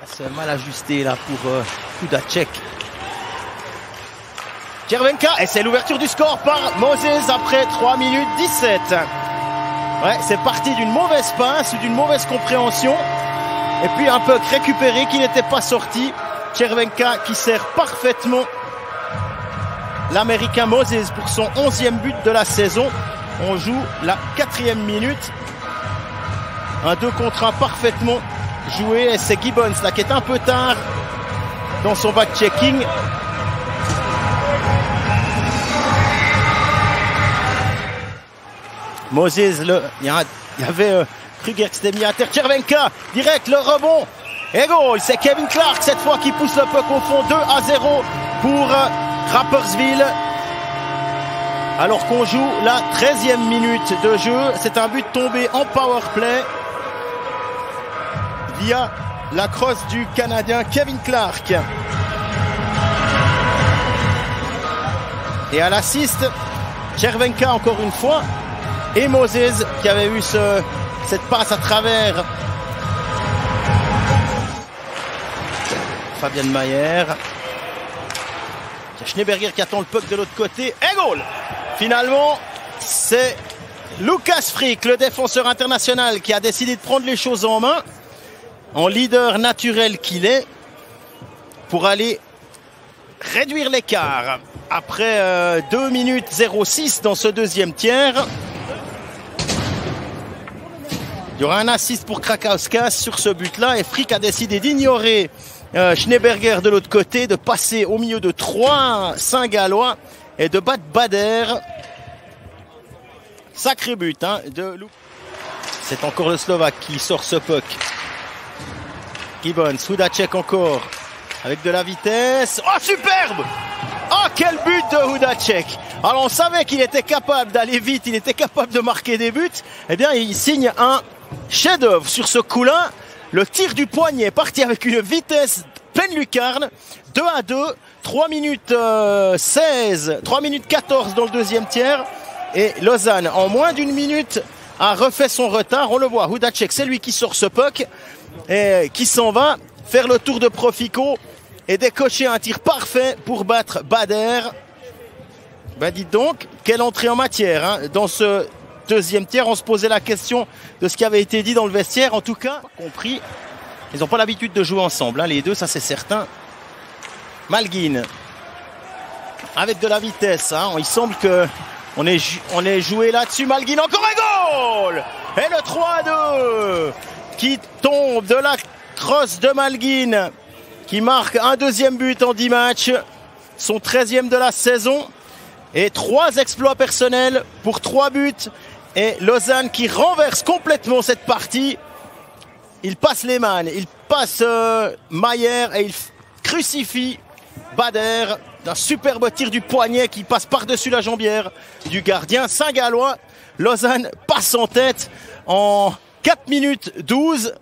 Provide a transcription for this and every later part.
C'est mal ajusté là pour Hudacek. Červenka, et c'est l'ouverture du score par Moses après 3 minutes 17. Ouais, c'est parti d'une mauvaise passe ou d'une mauvaise compréhension. Et puis un puck récupéré qui n'était pas sorti. Červenka qui sert parfaitement l'Américain Moses pour son 11e but de la saison. On joue la 4e minute. Un 2 contre 1 parfaitement joué. Et c'est Gibbons là qui est un peu tard dans son back-checking. Moses, il y avait Kruger qui s'était mis à terre. Červenka, direct le rebond. Et goal, c'est Kevin Clark cette fois qui pousse le puck au fond. 2-0 pour Rapperswil. Alors qu'on joue la 13e minute de jeu. C'est un but tombé en power play via la crosse du Canadien Kevin Clark. Et à l'assist, Červenka encore une fois. Et Moses qui avait eu cette passe à travers Fabian Mayer. Schneeberger qui attend le puck de l'autre côté. Et goal! Finalement, c'est Lucas Frick, le défenseur international, qui a décidé de prendre les choses en main, en leader naturel qu'il est, pour aller réduire l'écart. Après 2 minutes 06 dans ce deuxième tiers. Il y aura un assist pour Krakauskas sur ce but-là. Et Frick a décidé d'ignorer Schneeberger de l'autre côté, de passer au milieu de 3 Saint-Gallois et de battre Bader. Sacré but hein, de Lou. C'est encore le Slovaque qui sort ce puck. Gibbons, Hudacek encore avec de la vitesse. Oh superbe! Oh quel but de Hudacek! Alors on savait qu'il était capable d'aller vite, il était capable de marquer des buts. Eh bien il signe un chef-d'œuvre sur ce coup-là. Le tir du poignet est parti avec une vitesse pleine lucarne. 2-2, 3 minutes 16, 3 minutes 14 dans le deuxième tiers. Et Lausanne, en moins d'une minute, a refait son retard. On le voit, Hudacek, c'est lui qui sort ce puck et qui s'en va faire le tour de Profico et décocher un tir parfait pour battre Bader. Ben dites donc, quelle entrée en matière hein. Dans ce deuxième tiers, on se posait la question de ce qui avait été dit dans le vestiaire. En tout cas, compris, ils n'ont pas l'habitude de jouer ensemble, hein, les deux, ça c'est certain. Malguin, avec de la vitesse, hein, il semble que on est joué là-dessus. Malguin, encore un goal! Et le 3-2 qui tombe de la crosse de Malguin, qui marque un deuxième but en 10 matchs, son 13e de la saison. Et 3 exploits personnels pour 3 buts. Et Lausanne qui renverse complètement cette partie. Il passe Lehmann, il passe Mayer et il crucifie Bader d'un superbe tir du poignet qui passe par-dessus la jambière du gardien Saint-Gallois. Lausanne passe en tête en 4 minutes 12.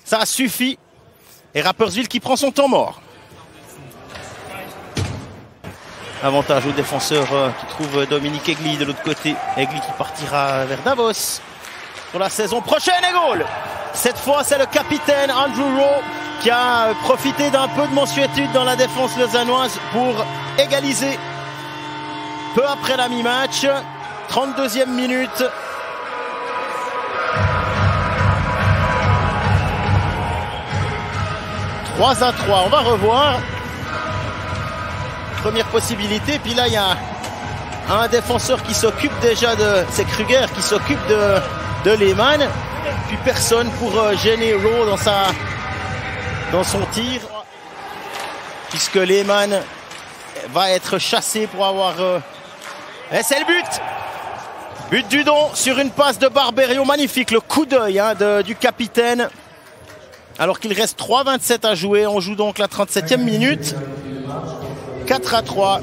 Ça suffit. Et Rapperswil qui prend son temps mort. Avantage aux défenseurs qui trouve Dominique Egli de l'autre côté. Egli qui partira vers Davos pour la saison prochaine. Et goal! Cette fois, c'est le capitaine Andrew Rowe qui a profité d'un peu de mansuétude dans la défense lausannoise pour égaliser peu après la mi-match. 32e minute. « 3-3 ». On va revoir. Première possibilité, puis là il y a un défenseur qui s'occupe déjà de... C'est Kruger qui s'occupe de Lehmann. Puis personne pour gêner Rowe dans son tir. Puisque Lehmann va être chassé pour avoir... Et c'est le but! But du don sur une passe de Barberio. Magnifique, le coup d'œil hein, du capitaine. Alors qu'il reste 3-27 à jouer. On joue donc la 37e minute. 4-3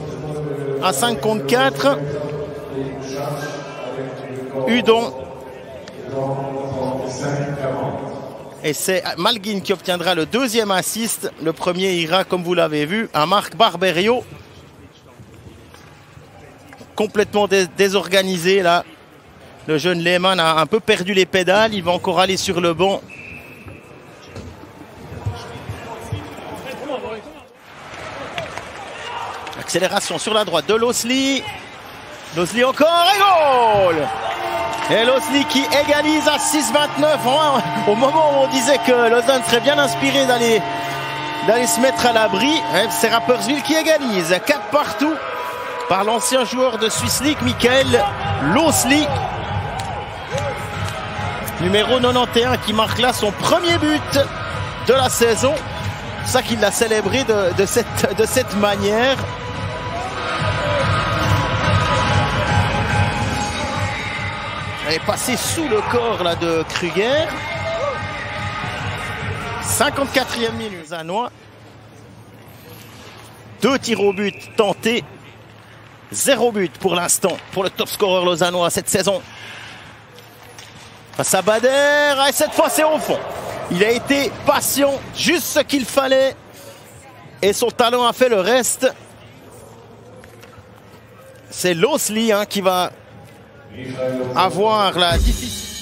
à 5 contre 4. Udon. Et c'est Malguin qui obtiendra le deuxième assist. Le premier ira, comme vous l'avez vu, à Marc Barberio. Complètement désorganisé là. Le jeune Lehmann a un peu perdu les pédales. Il va encore aller sur le banc. Accélération sur la droite de Losli. Losli encore et goal! Et Losli qui égalise à 6-29. Au moment où on disait que Lausanne serait bien inspiré d'aller se mettre à l'abri, c'est Rapperswil qui égalise. 4 partout par l'ancien joueur de Swiss League, Michael Losli. Numéro 91 qui marque là son premier but de la saison. C'est ça qu'il l'a célébré de cette manière. Elle est passée sous le corps là de Kruger. 54e minute. Lausannois. 2 tirs au but tentés. 0 but pour l'instant pour le top scorer lausannois cette saison. Face à Bader. Et cette fois c'est au fond. Il a été patient, juste ce qu'il fallait. Et son talent a fait le reste. C'est Losli qui va avoir la difficulté.